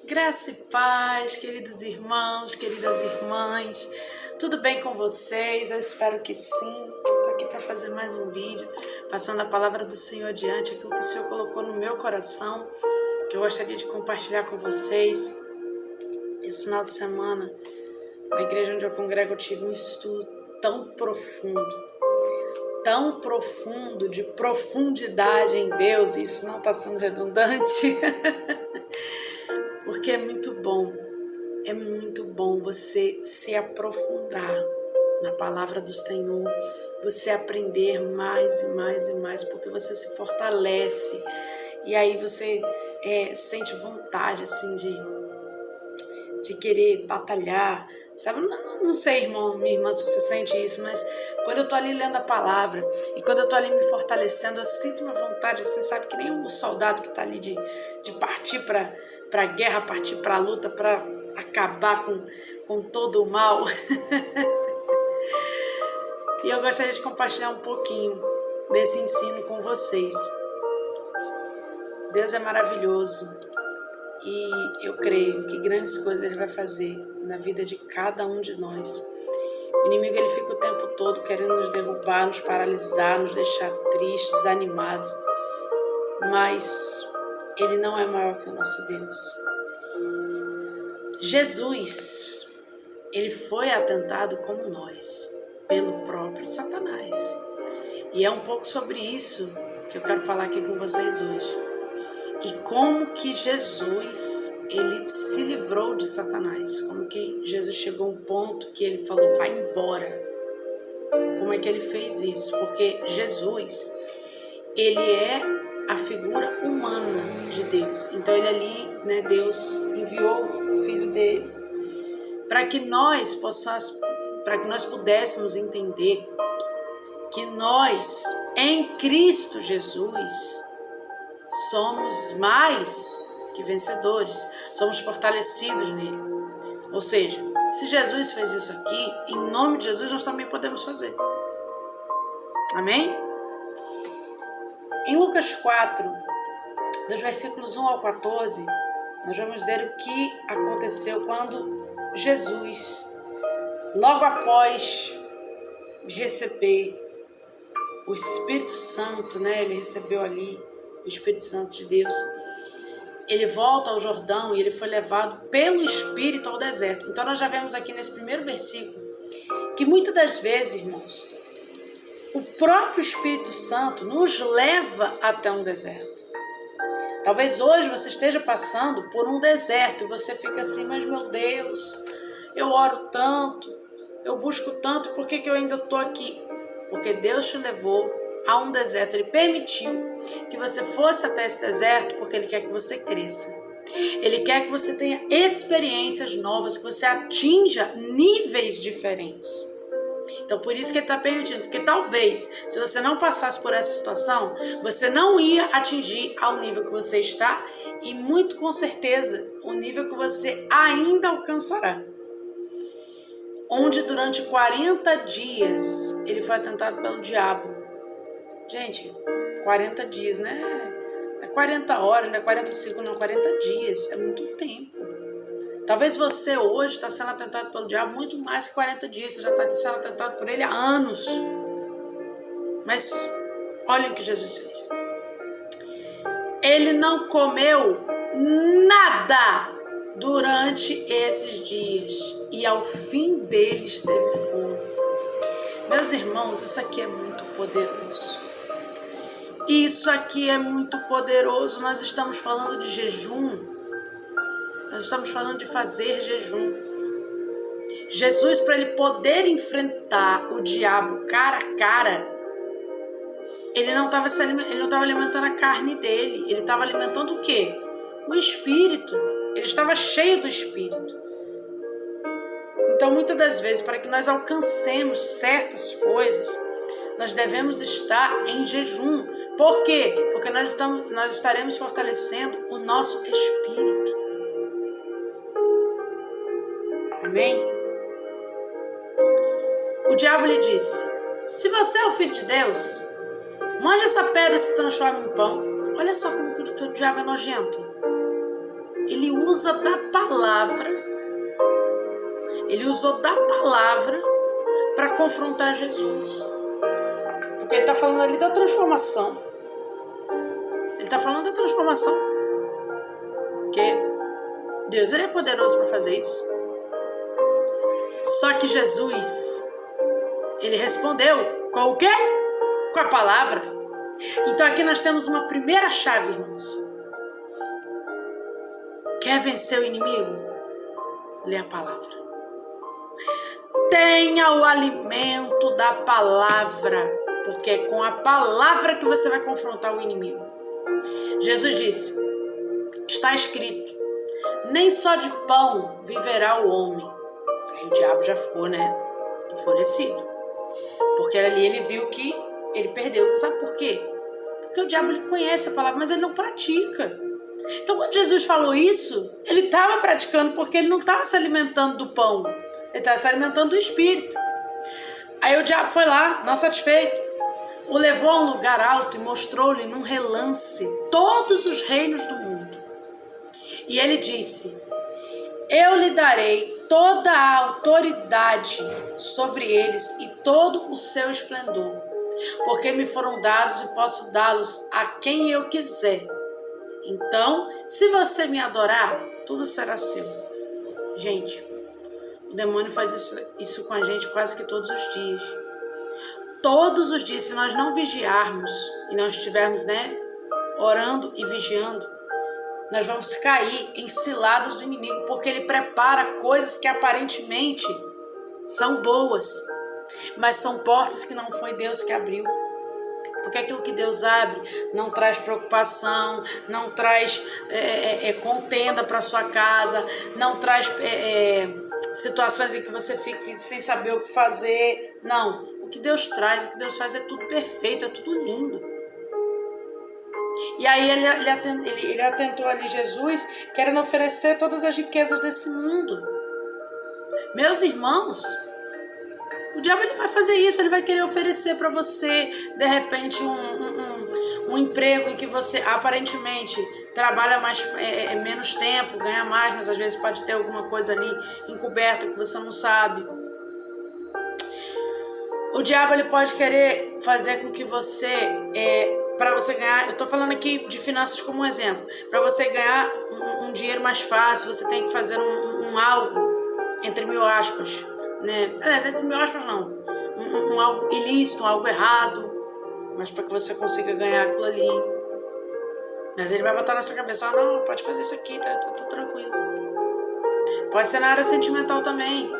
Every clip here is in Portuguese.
Graça e paz, queridos irmãos, queridas irmãs, tudo bem com vocês? Eu espero que sim. Estou aqui para fazer mais um vídeo, passando a palavra do Senhor adiante, aquilo que o Senhor colocou no meu coração, que eu gostaria de compartilhar com vocês. Esse final de semana, na igreja onde eu congrego, eu tive um estudo tão profundo, de profundidade em Deus, e isso não está sendo redundante. Porque é muito bom você se aprofundar na palavra do Senhor, você aprender mais e mais e mais, porque você se fortalece e aí você sente vontade assim de querer batalhar, sabe? Não sei, irmão, minha irmã, se você sente isso, mas quando eu tô ali lendo a palavra e quando eu tô ali me fortalecendo, eu sinto uma vontade, assim, sabe? Que nem o soldado que tá ali de partir pra guerra, partir pra luta, pra acabar com todo o mal. E eu gostaria de compartilhar um pouquinho desse ensino com vocês. Deus é maravilhoso e eu creio que grandes coisas Ele vai fazer na vida de cada um de nós. O inimigo ele fica o tempo todo querendo nos derrubar, nos paralisar, nos deixar tristes, desanimados, mas Ele não é maior que o nosso Deus. Jesus, Ele foi atentado como nós, pelo próprio Satanás. E é um pouco sobre isso que eu quero falar aqui com vocês hoje. E como que Jesus, Ele se livrou de Satanás. Como que Jesus chegou a um ponto que Ele falou, vai embora. Como é que Ele fez isso? Porque Jesus, Ele é a figura humana de Deus. Então Ele ali, né, Deus enviou o Filho dele para que nós pudéssemos entender que nós, em Cristo Jesus, somos mais que vencedores, somos fortalecidos nele. Ou seja, se Jesus fez isso aqui, em nome de Jesus nós também podemos fazer. Amém? Em Lucas 4, dos versículos 1 ao 14, nós vamos ver o que aconteceu quando Jesus, logo após de receber o Espírito Santo, né? Ele recebeu ali o Espírito Santo de Deus. Ele volta ao Jordão e ele foi levado pelo Espírito ao deserto. Então nós já vemos aqui nesse primeiro versículo que muitas das vezes, irmãos, o próprio Espírito Santo nos leva até um deserto. Talvez hoje você esteja passando por um deserto e você fica assim, mas meu Deus, eu oro tanto, eu busco tanto, por que eu ainda estou aqui? Porque Deus te levou a um deserto, Ele permitiu que você fosse até esse deserto porque Ele quer que você cresça. Ele quer que você tenha experiências novas, que você atinja níveis diferentes. Então por isso que Ele está permitindo, porque talvez se você não passasse por essa situação, você não ia atingir ao nível que você está e muito com certeza o nível que você ainda alcançará. Onde durante 40 dias ele foi atentado pelo diabo. Gente, 40 dias, né? Não é 40 horas, não é 40 segundos, não, 40 dias. É muito tempo. Talvez você hoje está sendo atentado pelo diabo muito mais que 40 dias. Você já está sendo atentado por ele há anos. Mas olhem o que Jesus fez. Ele não comeu nada durante esses dias. E ao fim deles teve fome. Meus irmãos, isso aqui é muito poderoso. Isso aqui é muito poderoso. Nós estamos falando de jejum. Nós estamos falando de fazer jejum. Jesus, para ele poder enfrentar o diabo cara a cara, ele não estava alimentando a carne dele. Ele estava alimentando o quê? O Espírito. Ele estava cheio do Espírito. Então, muitas das vezes, para que nós alcancemos certas coisas, nós devemos estar em jejum. Por quê? Porque nós estaremos fortalecendo o nosso espírito. Amém? O diabo lhe disse, se você é o Filho de Deus, mande essa pedra se transforme em pão. Olha só como que o diabo é nojento. ele usa da palavra, ele usou da palavra para confrontar Jesus. Porque ele está falando ali da transformação. Ele está falando da transformação. Porque Deus, ele é poderoso para fazer isso. Só que Jesus, ele respondeu com o quê? Com a palavra. Então aqui nós temos uma primeira chave, irmãos. Quer vencer o inimigo? Lê a palavra. Tenha o alimento da palavra, porque é com a palavra que você vai confrontar o inimigo. Jesus disse, está escrito, nem só de pão viverá o homem. Aí o diabo já ficou, enfurecido. Porque ali ele viu que ele perdeu. Sabe por quê? Porque o diabo ele conhece a palavra, mas ele não pratica. Então quando Jesus falou isso, ele estava praticando, porque ele não estava se alimentando do pão. Ele estava se alimentando do Espírito. Aí o diabo foi lá, não satisfeito, o levou a um lugar alto e mostrou-lhe num relance todos os reinos do mundo. E ele disse, eu lhe darei toda a autoridade sobre eles e todo o seu esplendor, porque me foram dados e posso dá-los a quem eu quiser. Então, se você me adorar, tudo será seu. Gente, o demônio faz isso com a gente quase que todos os dias. Todos os dias, se nós não vigiarmos e não estivermos, orando e vigiando, nós vamos cair em ciladas do inimigo, porque ele prepara coisas que aparentemente são boas, mas são portas que não foi Deus que abriu. Porque aquilo que Deus abre não traz preocupação, não traz contenda para sua casa, não traz situações em que você fique sem saber o que fazer. Não, o que Deus traz, o que Deus faz é tudo perfeito, é tudo lindo. E aí ele atentou ali Jesus, querendo oferecer todas as riquezas desse mundo. Meus irmãos, o diabo ele vai fazer isso, ele vai querer oferecer para você, de repente, um emprego em que você aparentemente trabalha menos tempo, ganha mais, mas às vezes pode ter alguma coisa ali encoberta que você não sabe. O diabo ele pode querer fazer com que você, para você ganhar, eu estou falando aqui de finanças como um exemplo, para você ganhar um dinheiro mais fácil, você tem que fazer um algo, entre mil aspas, Aliás, entre mil aspas não, um algo ilícito, um algo errado, mas para que você consiga ganhar aquilo ali. Mas ele vai botar na sua cabeça, não, pode fazer isso aqui, tá tudo tranquilo. Pode ser na área sentimental também.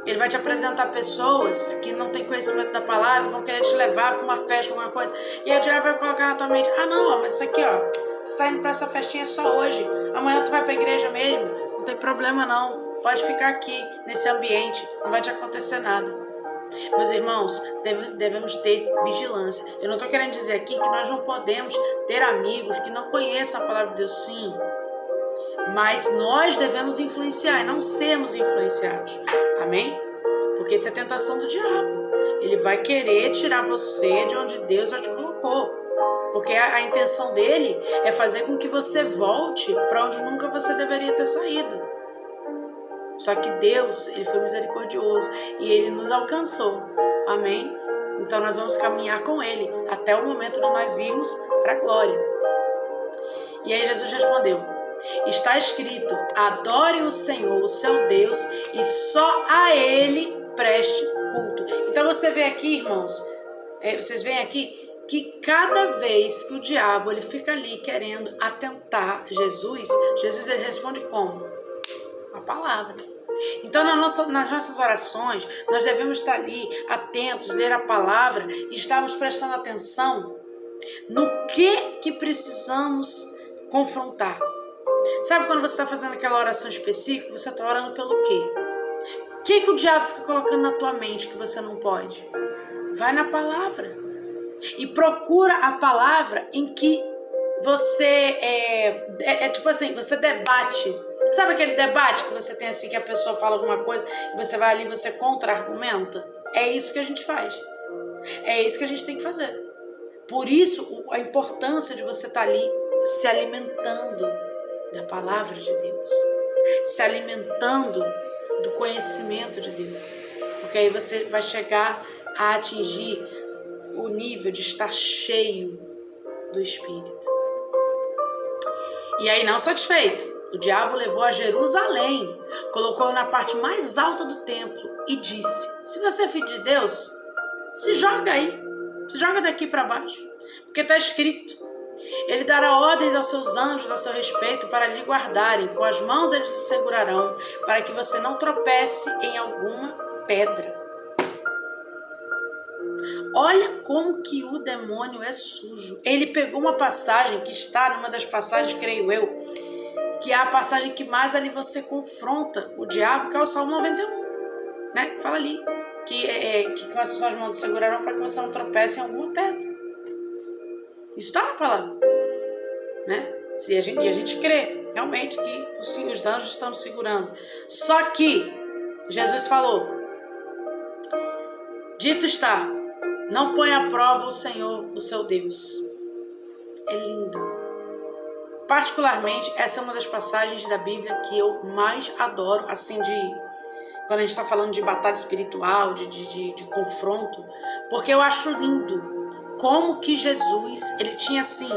Ele vai te apresentar pessoas que não têm conhecimento da palavra, vão querer te levar para uma festa, alguma coisa. E aí o diabo vai colocar na tua mente, não, mas isso aqui, tu tá indo para essa festinha só hoje. Amanhã tu vai para a igreja mesmo. Não tem problema não. Pode ficar aqui, nesse ambiente. Não vai te acontecer nada. Meus irmãos, devemos ter vigilância. Eu não estou querendo dizer aqui que nós não podemos ter amigos que não conheçam a palavra de Deus, sim. Mas nós devemos influenciar e não sermos influenciados. Amém? Porque isso é tentação do diabo. Ele vai querer tirar você de onde Deus já te colocou. Porque a intenção dele é fazer com que você volte para onde nunca você deveria ter saído. Só que Deus, ele foi misericordioso e ele nos alcançou. Amém? Então nós vamos caminhar com ele até o momento de nós irmos para a glória. E aí Jesus respondeu, está escrito, adore o Senhor, o seu Deus, e só a ele preste culto. Então você vê aqui, irmãos, vocês veem aqui que cada vez que o diabo ele fica ali querendo atentar Jesus ele responde como? A palavra. Então nas nossas orações nós devemos estar ali atentos, ler a palavra e estarmos prestando atenção no que precisamos confrontar. Sabe quando você está fazendo aquela oração específica, você está orando pelo quê? O que o diabo fica colocando na tua mente que você não pode? Vai na palavra e procura a palavra em que você tipo assim, você debate. Sabe aquele debate que você tem assim, que a pessoa fala alguma coisa e você vai ali e você contra-argumenta? É isso que a gente faz. É isso que a gente tem que fazer. Por isso, a importância de você estar ali se alimentando da palavra de Deus, se alimentando do conhecimento de Deus, porque aí você vai chegar a atingir o nível de estar cheio do Espírito. E aí, não satisfeito, o diabo levou a Jerusalém, colocou-o na parte mais alta do templo e disse: se você é filho de Deus, se joga aí, se joga daqui para baixo, porque está escrito: ele dará ordens aos seus anjos a seu respeito para lhe guardarem, com as mãos eles te segurarão, para que você não tropece em alguma pedra. Olha como que o demônio é sujo. Ele pegou uma passagem que está numa das passagens, creio eu, que é a passagem que mais ali você confronta o diabo, que é o Salmo 91, né? Que fala ali que com as suas mãos segurarão para que você não tropece em alguma pedra. Isso está na palavra, né? Se a gente crê realmente que os anjos estão nos segurando. Só que Jesus falou: dito está, não põe à prova o Senhor, o seu Deus. É lindo. Particularmente, essa é uma das passagens da Bíblia que eu mais adoro, assim, quando a gente está falando de batalha espiritual, de confronto, porque eu acho lindo como que Jesus, ele tinha assim,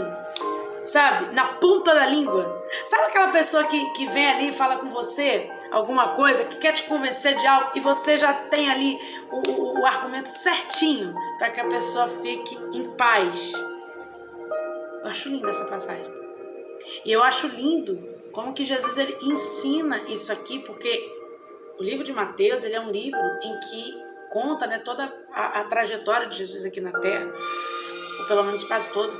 sabe, na ponta da língua. Sabe aquela pessoa que vem ali e fala com você alguma coisa, que quer te convencer de algo e você já tem ali o argumento certinho para que a pessoa fique em paz. Eu acho linda essa passagem. E eu acho lindo como que Jesus ele ensina isso aqui, porque o livro de Mateus ele é um livro em que conta, né, toda a trajetória de Jesus aqui na Terra, ou pelo menos quase toda.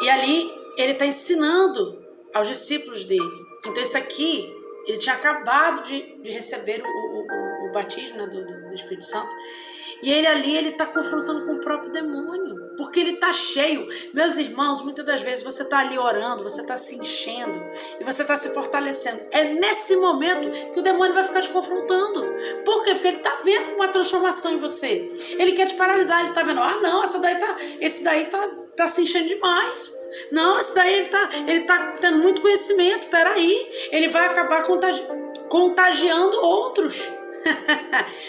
E ali ele está ensinando aos discípulos dele. Então isso aqui, ele tinha acabado de receber o batismo, né, do Espírito Santo. E ele está confrontando com o próprio demônio, porque ele está cheio. Meus irmãos, muitas das vezes você está ali orando, você está se enchendo e você está se fortalecendo. É nesse momento que o demônio vai ficar te confrontando. Por quê? Porque ele está vendo uma transformação em você. Ele quer te paralisar, ele está vendo: ah, não, esse daí tá se enchendo demais. Não, esse daí ele tá tendo muito conhecimento. Peraí, ele vai acabar contagiando outros.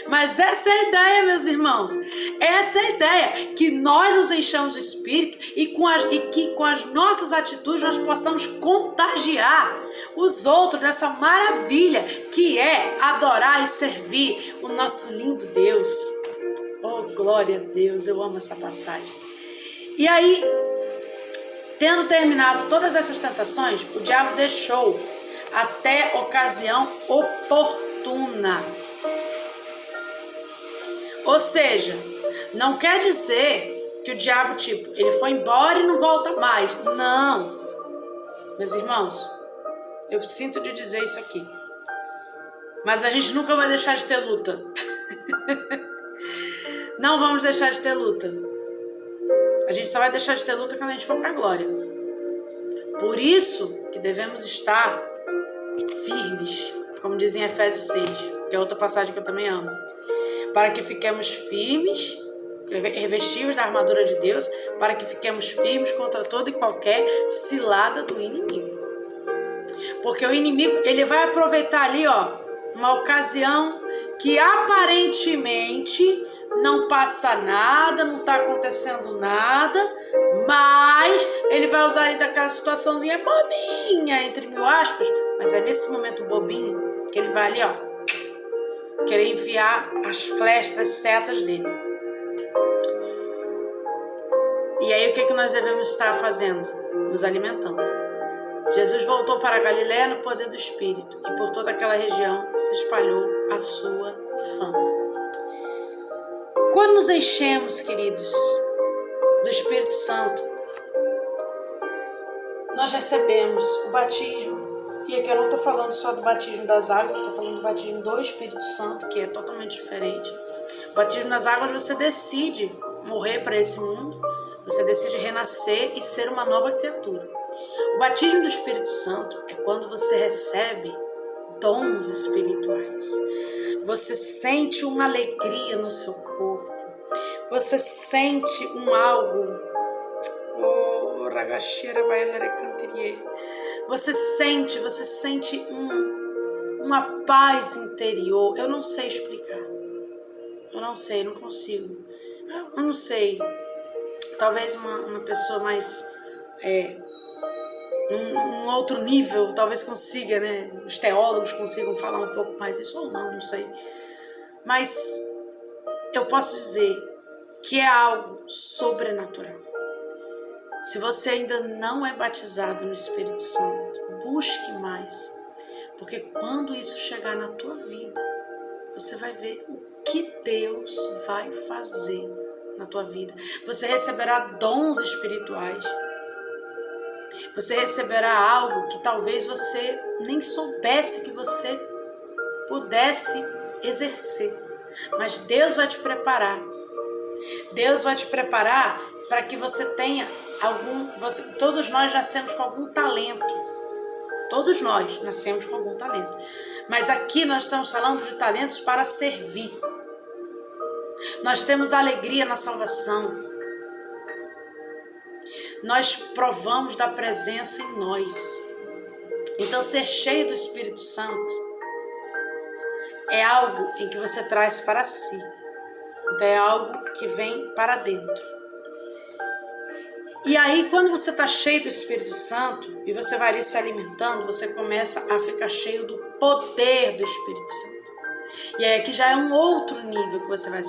Mas essa é a ideia, meus irmãos. Essa é a ideia, que nós nos enchamos do Espírito e que com as nossas atitudes nós possamos contagiar os outros dessa maravilha que é adorar e servir o nosso lindo Deus. Oh, glória a Deus, eu amo essa passagem. E aí, tendo terminado todas essas tentações, o diabo deixou até ocasião oportuna. Ou seja, não quer dizer que o diabo, ele foi embora e não volta mais. Não. Meus irmãos, eu sinto de dizer isso aqui, mas a gente nunca vai deixar de ter luta. Não vamos deixar de ter luta. A gente só vai deixar de ter luta quando a gente for para a glória. Por isso que devemos estar firmes, como diz em Efésios 6, que é outra passagem que eu também amo. Para que fiquemos firmes, revestidos da armadura de Deus, para que fiquemos firmes contra toda e qualquer cilada do inimigo. Porque o inimigo, ele vai aproveitar ali, uma ocasião que aparentemente não passa nada, não está acontecendo nada, mas ele vai usar ali daquela situaçãozinha bobinha, entre mil aspas, mas é nesse momento bobinho que ele vai ali, querer enfiar as flechas, as setas dele. E aí o que nós devemos estar fazendo? Nos alimentando. Jesus voltou para a Galiléia no poder do Espírito e por toda aquela região se espalhou a sua fama. Quando nos enchemos, queridos, do Espírito Santo, nós recebemos o batismo. E aqui eu não estou falando só do batismo das águas, eu estou falando do batismo do Espírito Santo, que é totalmente diferente. O batismo das águas, você decide morrer para esse mundo, você decide renascer e ser uma nova criatura. O batismo do Espírito Santo é quando você recebe dons espirituais. Você sente uma alegria no seu corpo. Você sente um algo. Você sente uma paz interior. Eu não sei explicar. Eu não sei, não consigo. Eu não sei. Talvez uma pessoa mais... um outro nível, talvez consiga, né? Os teólogos consigam falar um pouco mais isso ou não sei. Mas eu posso dizer que é algo sobrenatural. Se você ainda não é batizado no Espírito Santo, busque mais. Porque quando isso chegar na tua vida, você vai ver o que Deus vai fazer na tua vida. Você receberá dons espirituais. Você receberá algo que talvez você nem soubesse que você pudesse exercer. Mas Deus vai te preparar. Deus vai te preparar para que você tenha todos nós nascemos com algum talento. Todos nós nascemos com algum talento. Mas aqui nós estamos falando de talentos para servir. Nós temos alegria na salvação. Nós provamos da presença em nós. Então, ser cheio do Espírito Santo é algo em que você traz para si. Então, é algo que vem para dentro. E aí, quando você está cheio do Espírito Santo e você vai ali se alimentando, você começa a ficar cheio do poder do Espírito Santo. E aí aqui já é um outro nível que você vai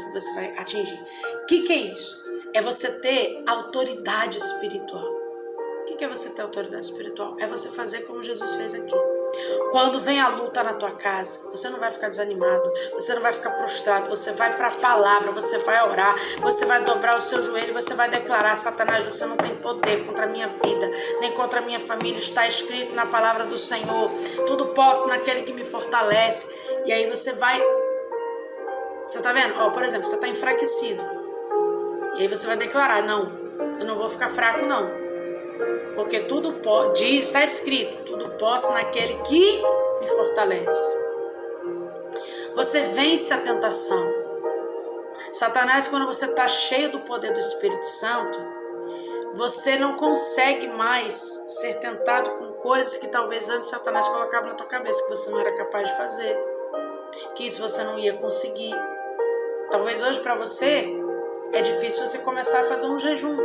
atingir. O que é isso? É você ter autoridade espiritual. O que é você ter autoridade espiritual? É você fazer como Jesus fez aqui. Quando vem a luta na tua casa, você não vai ficar desanimado, você não vai ficar prostrado, você vai para a palavra, você vai orar, você vai dobrar o seu joelho, você vai declarar: Satanás, você não tem poder contra a minha vida, nem contra a minha família, está escrito na palavra do Senhor, tudo posso naquele que me fortalece. E aí você vai, você tá vendo? Por exemplo, você tá enfraquecido, e aí você vai declarar: não, eu não vou ficar fraco não, porque tudo pode, está escrito, tudo posso naquele que me fortalece. Você vence a tentação. Satanás, quando você está cheio do poder do Espírito Santo, você não consegue mais ser tentado com coisas que talvez antes Satanás colocava na tua cabeça que você não era capaz de fazer, que isso você não ia conseguir. Talvez hoje para você é difícil você começar a fazer um jejum,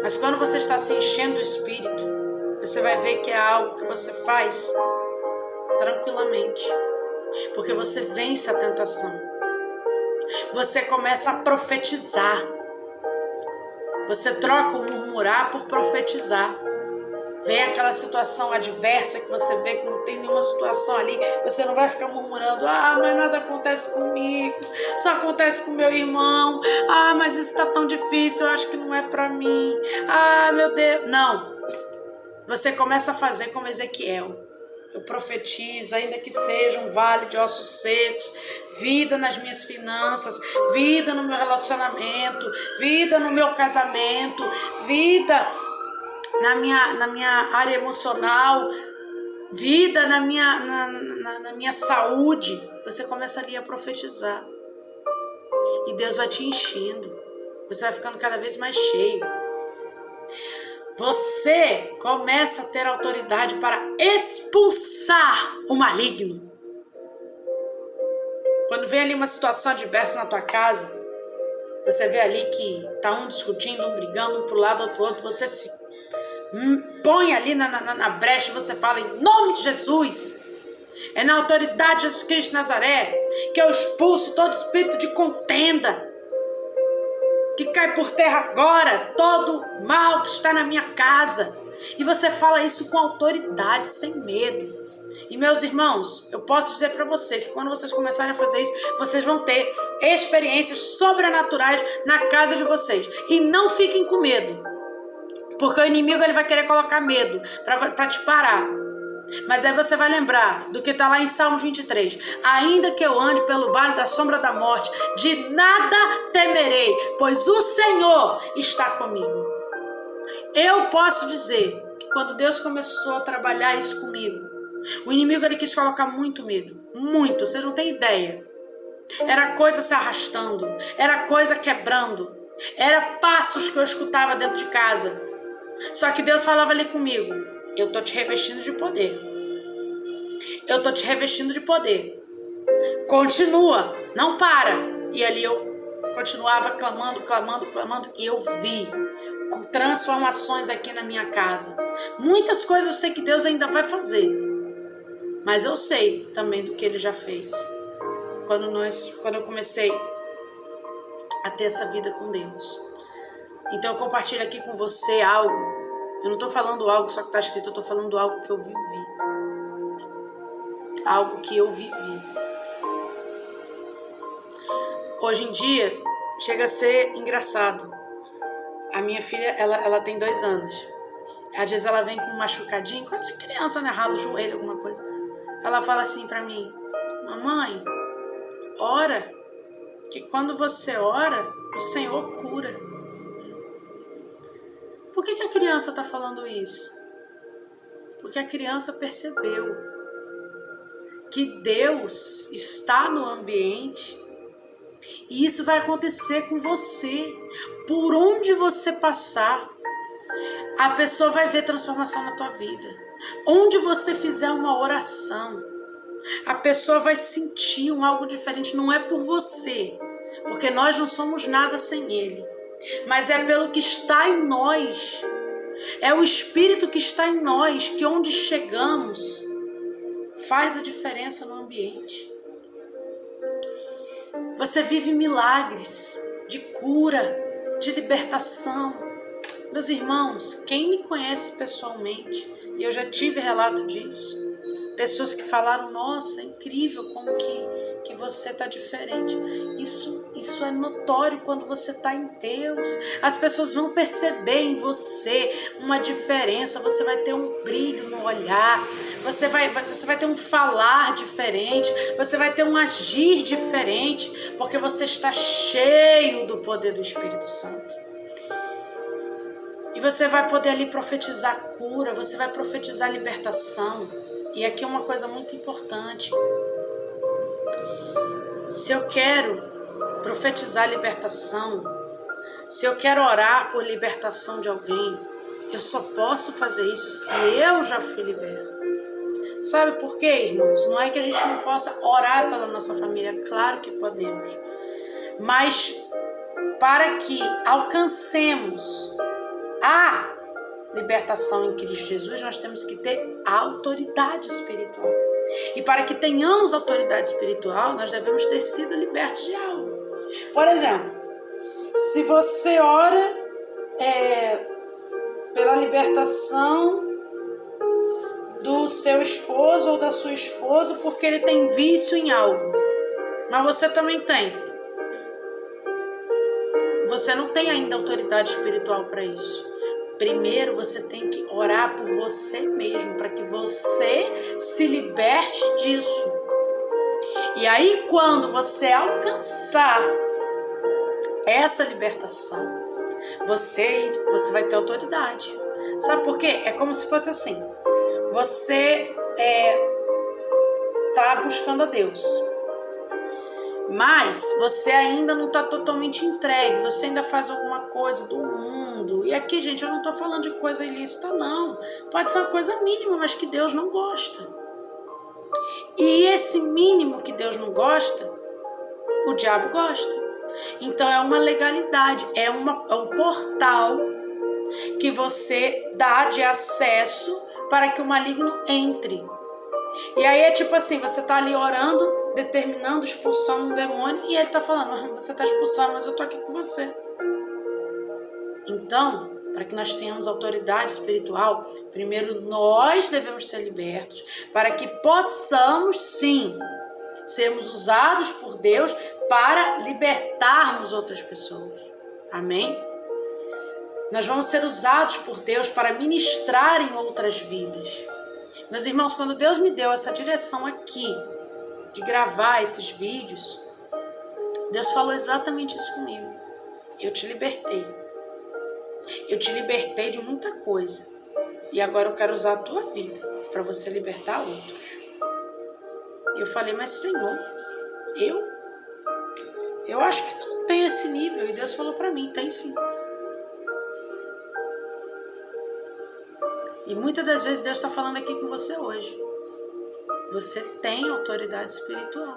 mas quando você está se enchendo do Espírito, você vai ver que é algo que você faz tranquilamente, porque você vence a tentação. Você começa a profetizar. Você troca o murmurar por profetizar. Vem aquela situação adversa que você vê que não tem nenhuma situação ali, você não vai ficar murmurando: mas nada acontece comigo, só acontece com meu irmão, mas isso está tão difícil, eu acho que não é para mim, meu Deus. Não. Você começa a fazer como Ezequiel: eu profetizo, ainda que seja um vale de ossos secos, vida nas minhas finanças, vida no meu relacionamento, vida no meu casamento, vida na minha área emocional, vida na minha saúde. Você começa ali a profetizar. E Deus vai te enchendo. Você vai ficando cada vez mais cheio. Você começa a ter autoridade para expulsar o maligno. Quando vem ali uma situação adversa na tua casa, você vê ali que tá um discutindo, um brigando, um pro lado, outro pro outro, você se põe ali na brecha, você fala: em nome de Jesus, é na autoridade de Jesus Cristo de Nazaré que eu expulso todo espírito de contenda, que cai por terra agora todo mal que está na minha casa. E você fala isso com autoridade, sem medo. E meus irmãos, eu posso dizer para vocês que quando vocês começarem a fazer isso, vocês vão ter experiências sobrenaturais na casa de vocês. E não fiquem com medo, porque o inimigo ele vai querer colocar medo para te parar. Mas aí você vai lembrar do que está lá em Salmos 23. Ainda que eu ande pelo vale da sombra da morte, de nada temerei, pois o Senhor está comigo. Eu posso dizer que quando Deus começou a trabalhar isso comigo, o inimigo ele quis colocar muito medo. Muito, vocês não têm ideia. Era coisa se arrastando, era coisa quebrando, era passos que eu escutava dentro de casa. Só que Deus falava ali comigo: eu tô te revestindo de poder. Eu tô te revestindo de poder. Continua, não para. E ali eu continuava clamando, e eu vi transformações aqui na minha casa. Muitas coisas eu sei que Deus ainda vai fazer, mas eu sei também do que Ele já fez. Quando eu comecei a ter essa vida com Deus. Então eu compartilho aqui com você algo. Eu não estou falando algo só que está escrito, eu estou falando algo que eu vivi. Algo que eu vivi. Hoje em dia, chega a ser engraçado. A minha filha, ela tem 2 anos. Às vezes ela vem com um machucadinho, coisa de criança, né? Rala o joelho, alguma coisa. Ela fala assim pra mim: mamãe, ora, que quando você ora, o Senhor cura. Por que a criança está falando isso? Porque a criança percebeu que Deus está no ambiente e isso vai acontecer com você. Por onde você passar, a pessoa vai ver transformação na tua vida. Onde você fizer uma oração, a pessoa vai sentir algo diferente. Não é por você, porque nós não somos nada sem Ele, mas é pelo que está em nós. É o Espírito que está em nós, que onde chegamos faz a diferença no ambiente. Você vive milagres de cura, de libertação. Meus irmãos, quem me conhece pessoalmente, e eu já tive relato disso, pessoas que falaram: nossa, é incrível como que você está diferente. Isso é notório quando você está em Deus. As pessoas vão perceber em você uma diferença. Você vai ter um brilho no olhar. Você vai ter um falar diferente. Você vai ter um agir diferente. Porque você está cheio do poder do Espírito Santo. E você vai poder ali profetizar cura. Você vai profetizar libertação. E aqui é uma coisa muito importante. Se eu quero profetizar libertação, se eu quero orar por libertação de alguém, eu só posso fazer isso se eu já fui liberto. Sabe por quê, irmãos? Não é que a gente não possa orar pela nossa família, claro que podemos. Mas para que alcancemos a libertação em Cristo Jesus, nós temos que ter autoridade espiritual. E para que tenhamos autoridade espiritual, nós devemos ter sido libertos de algo. Por exemplo, se você ora pela libertação do seu esposo ou da sua esposa porque ele tem vício em algo, mas você também tem, você não tem ainda autoridade espiritual para isso. Primeiro você tem que orar por você mesmo, para que você se liberte disso. E aí quando você alcançar essa libertação, você vai ter autoridade. Sabe por quê? É como se fosse assim. Você está buscando a Deus, mas você ainda não está totalmente entregue, você ainda faz alguma coisa do mundo. E aqui, gente, eu não estou falando de coisa ilícita, não. Pode ser uma coisa mínima, mas que Deus não gosta. E esse mínimo que Deus não gosta, o diabo gosta. Então é uma legalidade, é um portal que você dá de acesso para que o maligno entre. E aí é tipo assim, você tá ali orando, determinando, expulsando um demônio, e ele tá falando: você tá expulsando, mas eu tô aqui com você. Então, para que nós tenhamos autoridade espiritual, primeiro nós devemos ser libertos, para que possamos sim sermos usados por Deus para libertarmos outras pessoas. Amém? Nós vamos ser usados por Deus para ministrar em outras vidas. Meus irmãos, quando Deus me deu essa direção aqui, de gravar esses vídeos, Deus falou exatamente isso comigo. Eu te libertei. Eu te libertei de muita coisa. E agora eu quero usar a tua vida para você libertar outros. E eu falei: mas Senhor, eu acho que não tenho esse nível. E Deus falou para mim: tem sim. E muitas das vezes Deus está falando aqui com você hoje. Você tem autoridade espiritual.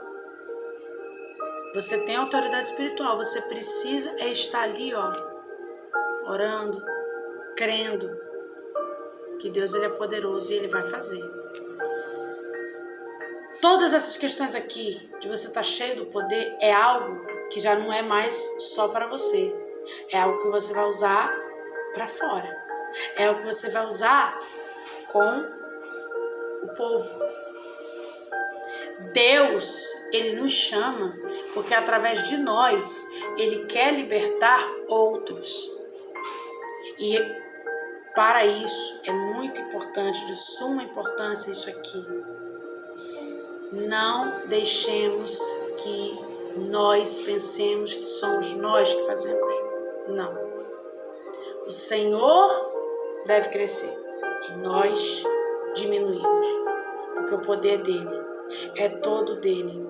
Você tem autoridade espiritual. Você precisa estar ali, ó, orando, crendo que Deus ele é poderoso e Ele vai fazer. Todas essas questões aqui de você estar cheio do poder é algo que já não é mais só para você. É algo que você vai usar para fora. É algo que você vai usar com o povo. Deus, Ele nos chama porque através de nós Ele quer libertar outros. E para isso é muito importante, de suma importância isso aqui. Não deixemos que nós pensemos que somos nós que fazemos. Não. O Senhor deve crescer e nós diminuímos, porque o poder dele é todo dele.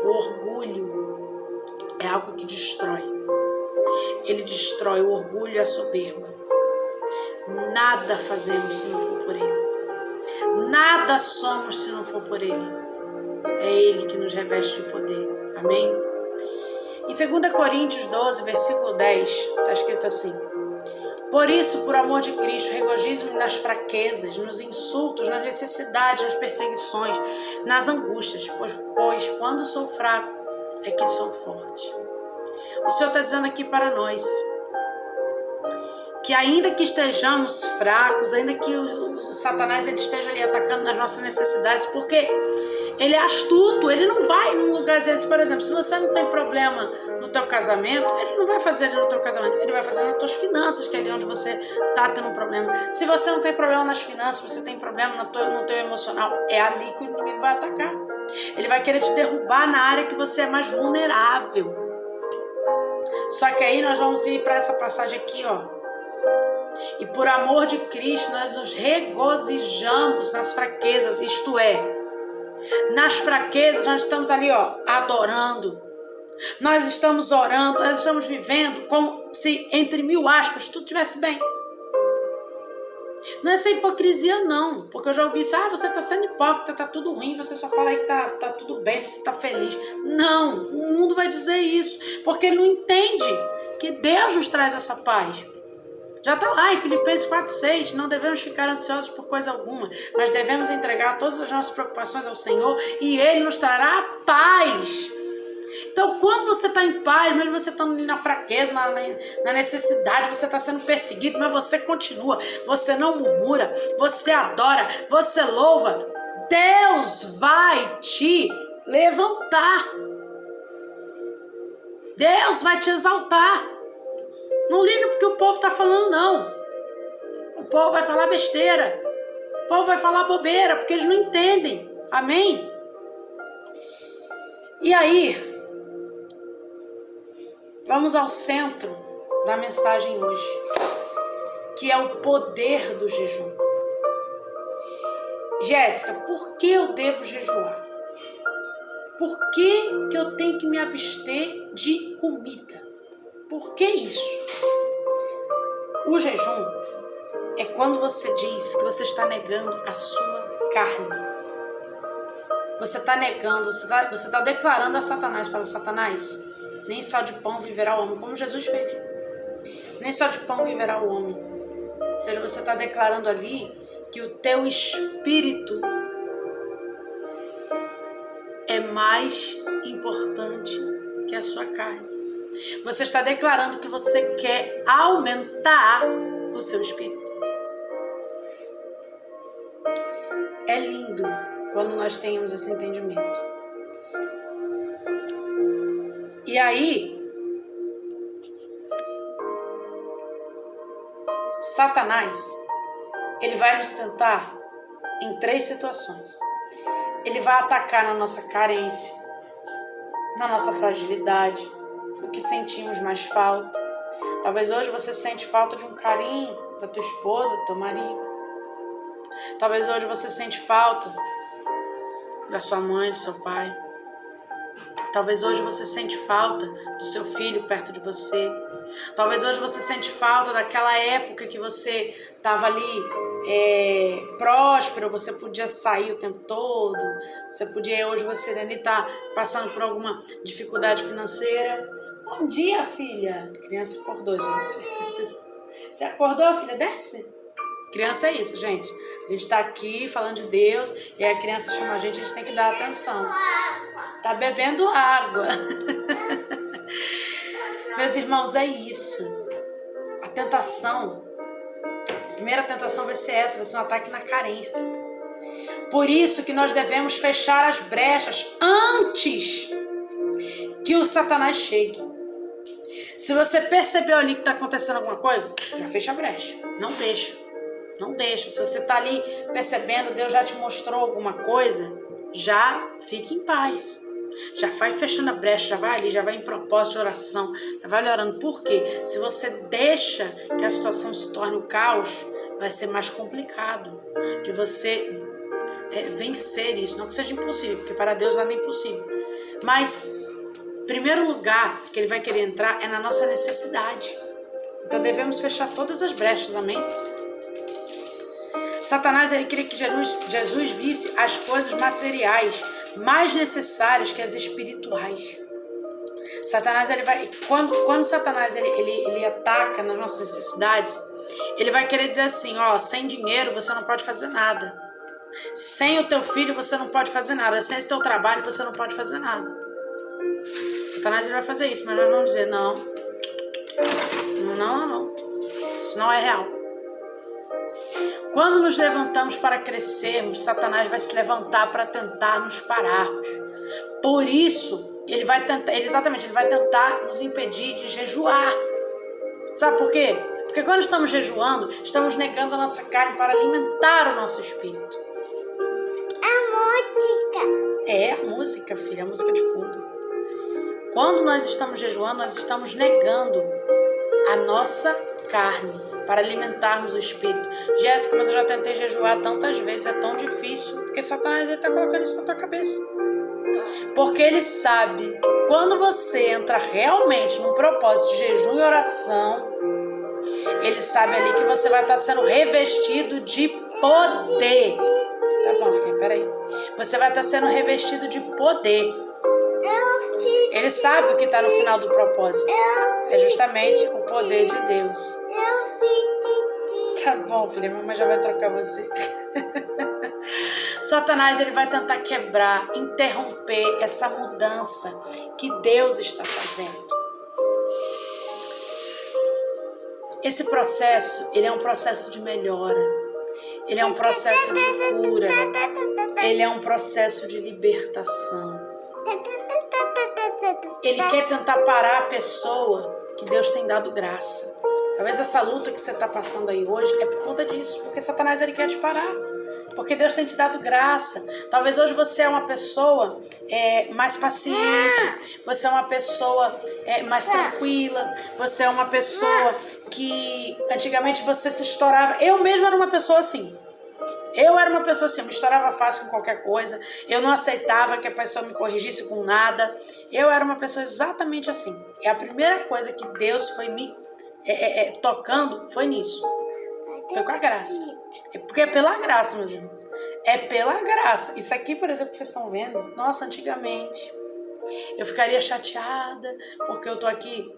O orgulho é algo que destrói. Ele destrói o orgulho e a soberba. Nada fazemos se não for por Ele. Nada somos se não for por Ele. É Ele que nos reveste de poder. Amém? Em 2 Coríntios 12, versículo 10, está escrito assim: por isso, por amor de Cristo, regozijo-me nas fraquezas, nos insultos, nas necessidades, nas perseguições, nas angústias, pois quando sou fraco é que sou forte. O Senhor está dizendo aqui para nós que ainda que estejamos fracos, ainda que o Satanás ele esteja ali atacando nas nossas necessidades, porque ele é astuto, ele não vai num lugar desse. Por exemplo, se você não tem problema no teu casamento, ele não vai fazer ali no teu casamento, ele vai fazer nas tuas finanças, que é ali onde você está tendo um problema. Se você não tem problema nas finanças, você tem problema no teu emocional, é ali que o inimigo vai atacar. Ele vai querer te derrubar na área que você é mais vulnerável. Só que aí nós vamos ir para essa passagem aqui, ó. E por amor de Cristo, nós nos regozijamos nas fraquezas, isto é, nas fraquezas nós estamos ali, ó, adorando. Nós estamos orando, nós estamos vivendo como se, entre mil aspas, tudo estivesse bem. Não é essa hipocrisia não, porque eu já ouvi isso, você está sendo hipócrita, tá tudo ruim, você só fala aí que tá tudo bem, você tá feliz. Não, o mundo vai dizer isso, porque ele não entende que Deus nos traz essa paz. Já está lá em Filipenses 4,6, não devemos ficar ansiosos por coisa alguma, mas devemos entregar todas as nossas preocupações ao Senhor e Ele nos trará paz. Então, quando você está em paz, mesmo você está na fraqueza, na necessidade, você está sendo perseguido, mas você continua, você não murmura, você adora, você louva, Deus vai te levantar. Deus vai te exaltar. Não liga porque o povo está falando, não. O povo vai falar besteira. O povo vai falar bobeira, porque eles não entendem. Amém? E aí, vamos ao centro da mensagem hoje, que é o poder do jejum. Jéssica, por que eu devo jejuar? Por que eu tenho que me abster de comida? Por que isso? O jejum é quando você diz que você está negando a sua carne. Você está negando, você está declarando a Satanás. Fala, Satanás, nem só de pão viverá o homem, como Jesus fez. Nem só de pão viverá o homem. Ou seja, você está declarando ali que o teu espírito é mais importante que a sua carne. Você está declarando que você quer aumentar o seu espírito. É lindo quando nós temos esse entendimento. E aí, Satanás, ele vai nos tentar em 3 situações. Ele vai atacar na nossa carência, na nossa fragilidade, o que sentimos mais falta. Talvez hoje você sente falta de um carinho da tua esposa, do teu marido. Talvez hoje você sente falta da sua mãe, do seu pai. Talvez hoje você sente falta do seu filho perto de você. Talvez hoje você sente falta daquela época que você estava ali próspero, você podia sair o tempo todo, você podia, hoje você nem está passando por alguma dificuldade financeira. Bom dia, filha. A criança acordou, gente. Você acordou, filha? Desce. Criança é isso, gente. A gente tá aqui falando de Deus e aí a criança chama a gente tem que dar atenção. Tá bebendo água. Meus irmãos, é isso. A tentação, a primeira tentação vai ser essa, vai ser um ataque na carência. Por isso que nós devemos fechar as brechas antes que o Satanás chegue. Se você percebeu ali que está acontecendo alguma coisa, já fecha a brecha. Não deixa. Não deixa. Se você está ali percebendo, Deus já te mostrou alguma coisa, já fique em paz. Já vai fechando a brecha, já vai ali, já vai em propósito de oração, já vai orando. Por quê? Se você deixa que a situação se torne o caos, vai ser mais complicado de você vencer isso. Não que seja impossível, porque para Deus nada é impossível. Mas, em primeiro lugar que ele vai querer entrar é na nossa necessidade. Então devemos fechar todas as brechas, amém? Satanás, ele queria que Jesus visse as coisas materiais mais necessárias que as espirituais. Satanás, ele vai, quando Satanás ele ataca nas nossas necessidades, ele vai querer dizer assim, ó, sem dinheiro você não pode fazer nada. Sem o teu filho você não pode fazer nada. Sem esse teu trabalho você não pode fazer nada. Satanás, ele vai fazer isso, mas nós vamos dizer, não. Isso não é real. Quando nos levantamos para crescermos, Satanás vai se levantar para tentar nos pararmos. Por isso, ele vai tentar nos impedir de jejuar. Sabe por quê? Porque quando estamos jejuando, estamos negando a nossa carne para alimentar o nosso espírito. A música. É a música, filha, a música de fundo. Quando nós estamos jejuando, nós estamos negando a nossa carne para alimentarmos o espírito. Jéssica, mas eu já tentei jejuar tantas vezes, é tão difícil, porque Satanás está colocando isso na tua cabeça. Porque ele sabe que quando você entra realmente num propósito de jejum e oração, ele sabe ali que você vai estar sendo revestido de poder. Tá bom, filha, peraí. Você vai estar sendo revestido de poder. Ele sabe o que está no final do propósito. É justamente o poder de Deus. Tá bom, filha, a mamãe já vai trocar você. Satanás, ele vai tentar quebrar, interromper essa mudança que Deus está fazendo. Esse processo, ele é um processo de melhora. Ele é um processo de cura. Ele é um processo de libertação. Ele quer tentar parar a pessoa que Deus tem dado graça. Talvez essa luta que você está passando aí hoje é por conta disso. Porque Satanás, ele quer te parar. Porque Deus tem te dado graça. Talvez hoje você é uma pessoa mais paciente. Você é uma pessoa mais tranquila. Você é uma pessoa que antigamente você se estourava. Eu mesma era uma pessoa assim. Eu me estourava fácil com qualquer coisa. Eu não aceitava que a pessoa me corrigisse com nada. Eu era uma pessoa exatamente assim. E a primeira coisa que Deus foi me tocando foi nisso. Foi com a graça. Porque é pela graça, meus irmãos. É pela graça. Isso aqui, por exemplo, que vocês estão vendo, nossa, antigamente eu ficaria chateada porque eu tô aqui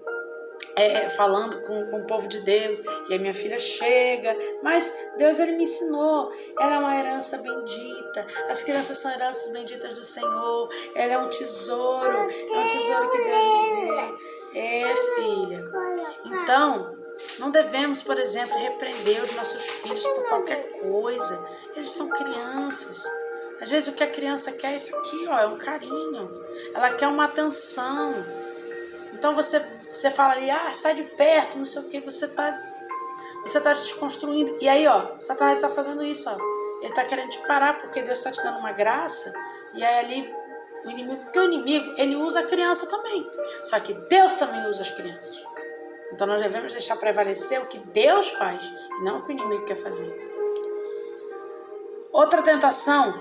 falando com o povo de Deus e a minha filha chega, mas Deus, ele me ensinou, ela é uma herança bendita, as crianças são heranças benditas do Senhor, ela é um tesouro que Deus me deu. Filha, então não devemos, por exemplo, repreender os nossos filhos por qualquer coisa. Eles são crianças. Às vezes o que a criança quer é isso aqui, ó, é um carinho, ela quer uma atenção. Então você fala ali, sai de perto, não sei o que, você tá desconstruindo. E aí, ó, Satanás está fazendo isso, ó. Ele está querendo te parar porque Deus está te dando uma graça. E aí ali, porque o inimigo, ele usa a criança também. Só que Deus também usa as crianças. Então nós devemos deixar prevalecer o que Deus faz e não o que o inimigo quer fazer. Outra tentação,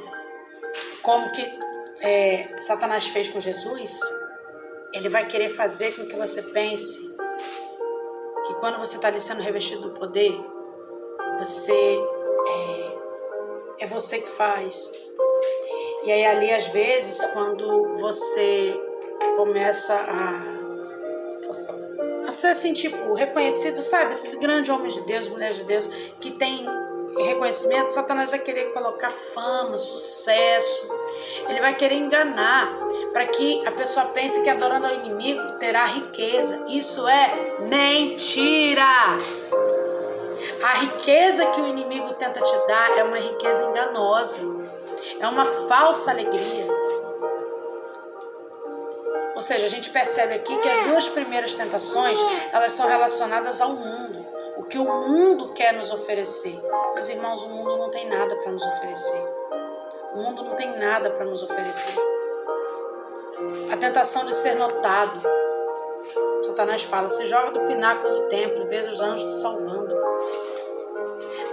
como que Satanás fez com Jesus, ele vai querer fazer com que você pense que quando você está ali sendo revestido do poder, você é você que faz. E aí ali, às vezes, quando você começa a ser assim, tipo, reconhecido, sabe? Esses grandes homens de Deus, mulheres de Deus, que tem reconhecimento, Satanás vai querer colocar fama, sucesso. Ele vai querer enganar para que a pessoa pense que adorando ao inimigo terá riqueza. Isso é mentira! A riqueza que o inimigo tenta te dar é uma riqueza enganosa. É uma falsa alegria. Ou seja, a gente percebe aqui que as duas primeiras tentações, elas são relacionadas ao mundo. O que o mundo quer nos oferecer. Meus irmãos, o mundo não tem nada para nos oferecer. O mundo não tem nada para nos oferecer. A tentação de ser notado. Satanás fala, se joga do pináculo do templo e veja os anjos te salvando.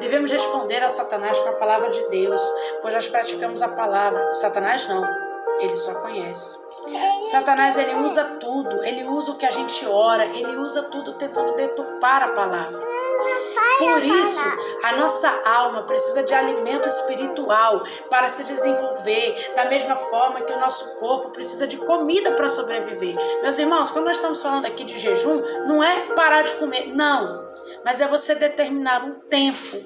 Devemos responder a Satanás com a palavra de Deus, pois nós praticamos a palavra. O Satanás não, ele só conhece. Satanás, ele usa tudo, ele usa o que a gente ora, ele usa tudo tentando deturpar a palavra. Por isso, a nossa alma precisa de alimento espiritual para se desenvolver, da mesma forma que o nosso corpo precisa de comida para sobreviver. Meus irmãos, quando nós estamos falando aqui de jejum, não é parar de comer, não. Mas é você determinar um tempo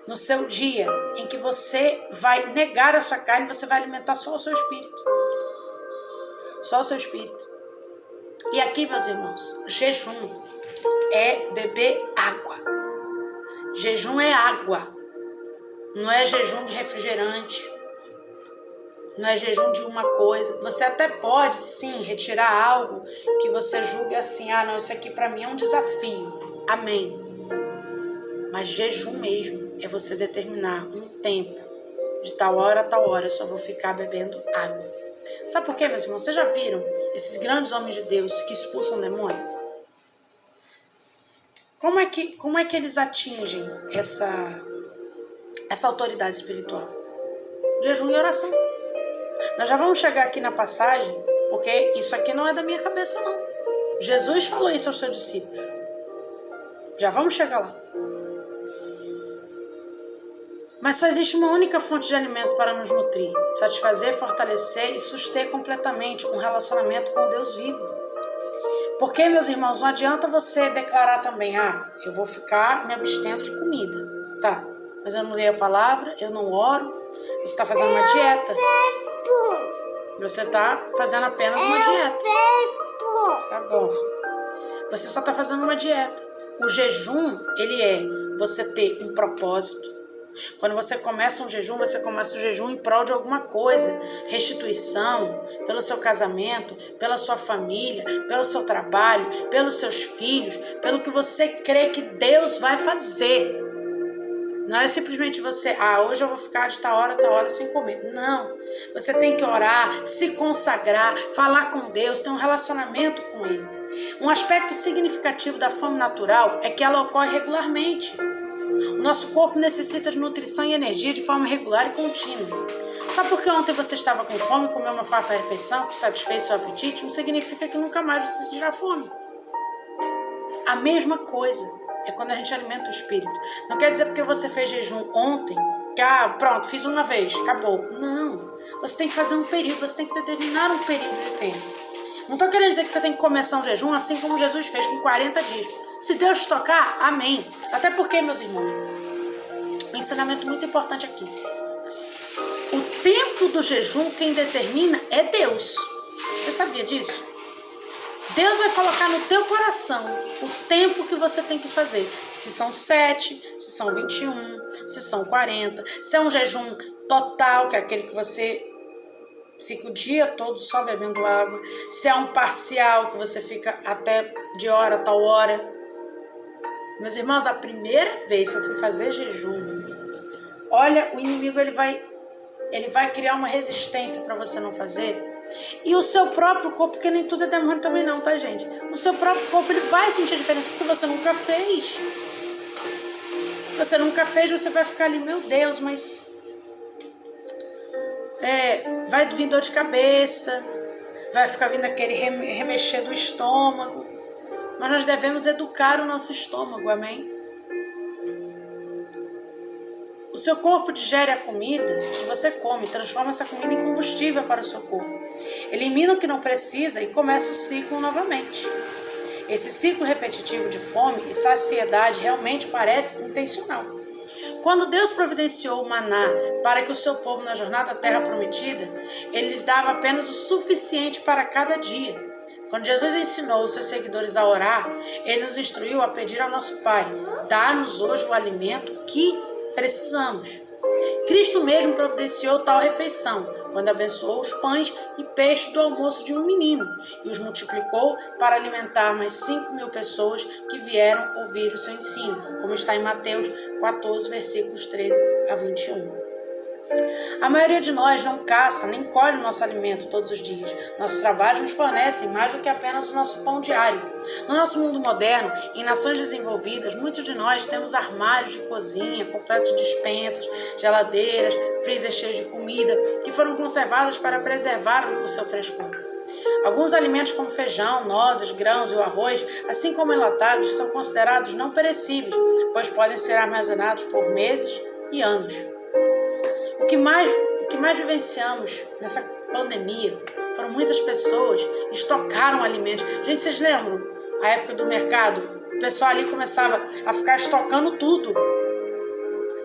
no seu dia em que você vai negar a sua carne e você vai alimentar só o seu espírito. Só o seu espírito. E aqui, meus irmãos, jejum é beber água. Jejum é água. Não é jejum de refrigerante. Não é jejum de uma coisa. Você até pode, sim, retirar algo que você julgue assim, não, isso aqui para mim é um desafio. Amém. Mas jejum mesmo é você determinar um tempo, de tal hora a tal hora, eu só vou ficar bebendo água. Sabe por quê, meus irmãos? Vocês já viram esses grandes homens de Deus que expulsam demônio? Como é que eles atingem essa autoridade espiritual? Jejum e oração. Nós já vamos chegar aqui na passagem, porque isso aqui não é da minha cabeça, não. Jesus falou isso aos seus discípulos. Já vamos chegar lá. Mas só existe uma única fonte de alimento para nos nutrir, satisfazer, fortalecer e suster completamente um relacionamento com o Deus vivo. Porque, meus irmãos, não adianta você declarar também, eu vou ficar me abstendo de comida. Tá, mas eu não leio a palavra, eu não oro, você está fazendo uma dieta. Você está fazendo apenas uma dieta. Tá bom. Você só está fazendo uma dieta. O jejum, ele é você ter um propósito. Quando você começa um jejum, você começa o jejum em prol de alguma coisa. Restituição, pelo seu casamento, pela sua família, pelo seu trabalho, pelos seus filhos, pelo que você crê que Deus vai fazer. Não é simplesmente você, hoje eu vou ficar de tal hora sem comer. Não. Você tem que orar, se consagrar, falar com Deus, ter um relacionamento com Ele. Um aspecto significativo da fome natural é que ela ocorre regularmente. O nosso corpo necessita de nutrição e energia de forma regular e contínua. Só porque ontem você estava com fome e comeu uma farta refeição que satisfez seu apetite, não significa que nunca mais você sentirá fome. A mesma coisa é quando a gente alimenta o espírito. Não quer dizer porque você fez jejum ontem, que pronto, fiz uma vez, acabou. Não. Você tem que fazer um período, você tem que determinar um período de tempo. Não estou querendo dizer que você tem que começar um jejum assim como Jesus fez com 40 dias. Se Deus tocar, amém. Até porque, meus irmãos, um ensinamento muito importante aqui. O tempo do jejum, quem determina é Deus. Você sabia disso? Deus vai colocar no teu coração o tempo que você tem que fazer. Se são 7, se são 21, se são 40. Se é um jejum total, que é aquele que você fica o dia todo só bebendo água. Se é um parcial, que você fica até de hora a tal hora. Meus irmãos, a primeira vez que eu fui fazer jejum, olha, o inimigo ele vai criar uma resistência para você não fazer. E o seu próprio corpo, porque nem tudo é demônio também não, tá, gente? O seu próprio corpo ele vai sentir a diferença porque você nunca fez. Você nunca fez, você vai ficar ali, meu Deus, mas vai vir dor de cabeça, vai ficar vindo aquele remexer do estômago. mas nós devemos educar o nosso estômago, amém? O seu corpo digere a comida que você come, transforma essa comida em combustível para o seu corpo. Elimina o que não precisa e começa o ciclo novamente. Esse ciclo repetitivo de fome e saciedade realmente parece intencional. Quando Deus providenciou o maná para que o seu povo na jornada à terra prometida, Ele lhes dava apenas o suficiente para cada dia. Quando Jesus ensinou os seus seguidores a orar, Ele nos instruiu a pedir ao nosso Pai: dá-nos hoje o alimento que precisamos. Cristo mesmo providenciou tal refeição, quando abençoou os pães e peixes do almoço de um menino e os multiplicou para alimentar mais 5.000 pessoas que vieram ouvir o seu ensino, como está em Mateus 14, versículos 13 a 21. A maioria de nós não caça nem colhe o nosso alimento todos os dias. Nossos trabalhos nos fornecem mais do que apenas o nosso pão diário. No nosso mundo moderno, em nações desenvolvidas, muitos de nós temos armários de cozinha, completos de despensas, geladeiras, freezers cheios de comida, que foram conservadas para preservar o seu frescor. Alguns alimentos como feijão, nozes, grãos e o arroz, assim como enlatados, são considerados não perecíveis, pois podem ser armazenados por meses e anos. O que mais vivenciamos nessa pandemia foram muitas pessoas que estocaram alimentos. Gente, vocês lembram? A época do mercado, o pessoal ali começava a ficar estocando tudo.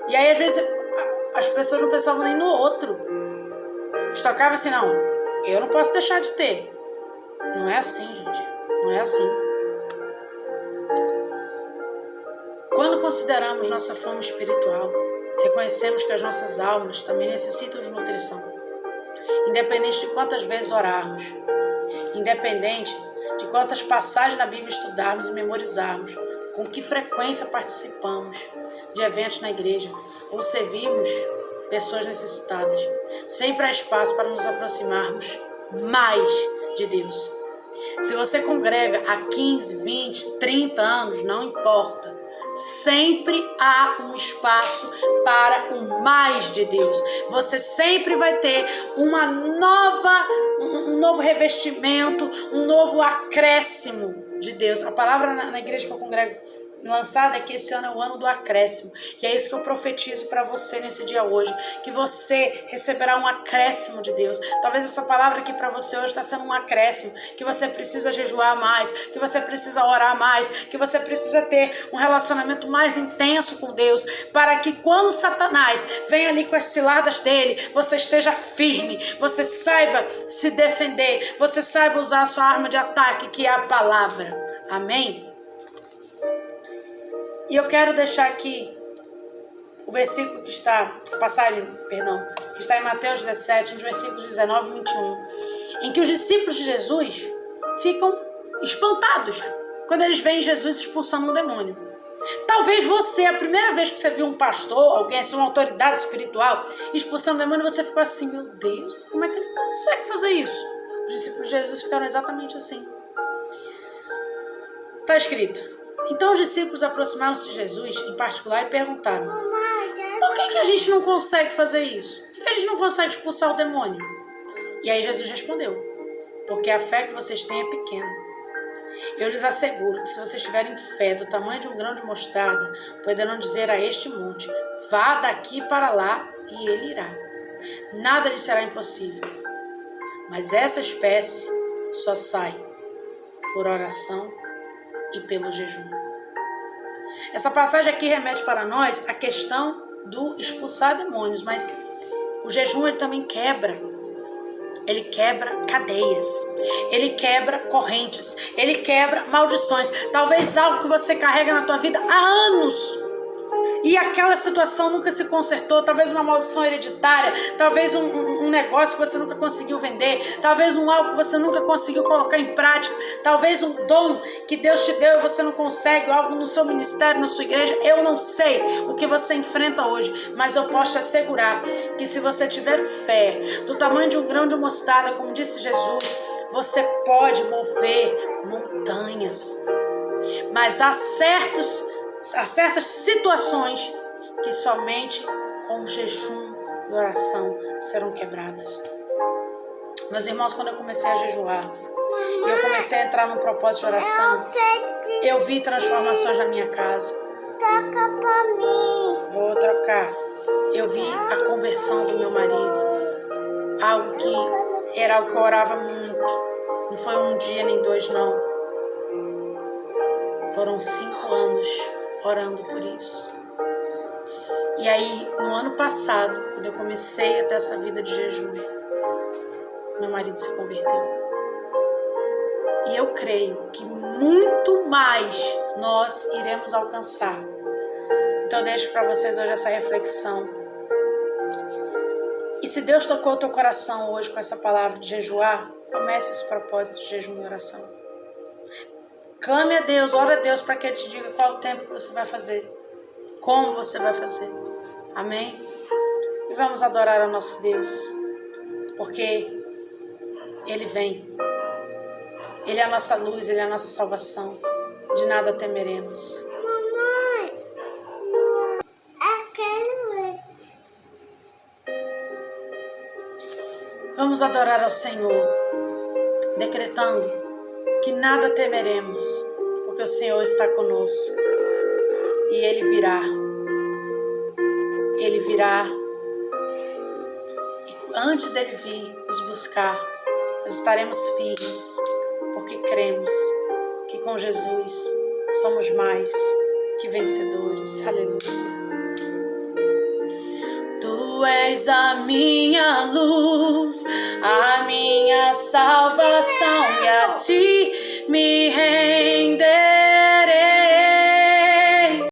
E aí, às vezes, as pessoas não pensavam nem no outro. Estocava assim, não, eu não posso deixar de ter. Não é assim, gente. Não é assim. Quando consideramos nossa fome espiritual, reconhecemos que as nossas almas também necessitam de nutrição. Independente de quantas vezes orarmos, independente de quantas passagens da Bíblia estudarmos e memorizarmos, com que frequência participamos de eventos na igreja ou servirmos pessoas necessitadas, sempre há espaço para nos aproximarmos mais de Deus. Se você congrega há 15, 20, 30 anos, não importa. Sempre há um espaço para o mais de Deus. Você sempre vai ter um novo revestimento, um novo acréscimo de Deus. A palavra na igreja que eu congrego lançada é que esse ano é o ano do acréscimo. E é isso que eu profetizo para você nesse dia hoje. Que você receberá um acréscimo de Deus. Talvez essa palavra aqui para você hoje está sendo um acréscimo. Que você precisa jejuar mais. Que você precisa orar mais. Que você precisa ter um relacionamento mais intenso com Deus. Para que quando Satanás vem ali com as ciladas dele, você esteja firme. Você saiba se defender. Você saiba usar a sua arma de ataque, que é a palavra. Amém? E eu quero deixar aqui o versículo que está em Mateus 17, nos versículos 19 e 21, em que os discípulos de Jesus ficam espantados quando eles veem Jesus expulsando um demônio. Talvez você, a primeira vez que você viu um pastor, alguém assim, uma autoridade espiritual, expulsando um demônio, você ficou assim, meu Deus, como é que ele consegue fazer isso? Os discípulos de Jesus ficaram exatamente assim. Está escrito: então os discípulos aproximaram-se de Jesus, em particular, e perguntaram: por que a gente não consegue fazer isso? Por que a gente não consegue expulsar o demônio? E aí Jesus respondeu: porque a fé que vocês têm é pequena. Eu lhes asseguro que se vocês tiverem fé do tamanho de um grão de mostarda, poderão dizer a este monte: vá daqui para lá, e ele irá. Nada lhe será impossível. Mas essa espécie só sai por oração e pelo jejum. Essa passagem aqui remete para nós a questão do expulsar demônios, mas o jejum ele também quebra cadeias, ele quebra correntes, ele quebra maldições. Talvez algo que você carrega na tua vida há anos e aquela situação nunca se consertou, talvez uma maldição hereditária, talvez um negócio que você nunca conseguiu vender, talvez algo que você nunca conseguiu colocar em prática, talvez um dom que Deus te deu e você não consegue, algo no seu ministério, na sua igreja. Eu não sei o que você enfrenta hoje, mas eu posso te assegurar que se você tiver fé do tamanho de um grão de mostarda, como disse Jesus, você pode mover montanhas. Mas há certas situações que somente com jejum e oração serão quebradas. Meus irmãos, quando eu comecei a jejuar, e eu comecei a entrar num propósito de oração, eu vi transformações na minha casa. Troca pra mim. Vou trocar. Eu vi a conversão do meu marido. Algo que era algo que eu orava muito. Não foi um dia nem 2, não. Foram 5 anos orando por isso. E aí, no ano passado, quando eu comecei a ter essa vida de jejum, meu marido se converteu. E eu creio que muito mais nós iremos alcançar. Então eu deixo para vocês hoje essa reflexão. E se Deus tocou o teu coração hoje com essa palavra de jejuar, comece esse propósito de jejum e oração. Clame a Deus, ora a Deus para que Ele te diga qual o tempo que você vai fazer, como você vai fazer. Amém? E vamos adorar ao nosso Deus, porque Ele vem. Ele é a nossa luz, Ele é a nossa salvação. De nada temeremos. Mamãe, aquele Vamos adorar ao Senhor, decretando que nada temeremos, porque o Senhor está conosco. E Ele virá. Ele virá. E antes dEle vir nos buscar, nós estaremos firmes, porque cremos que com Jesus somos mais que vencedores. Aleluia. Tu és a minha luz, a minha salvação.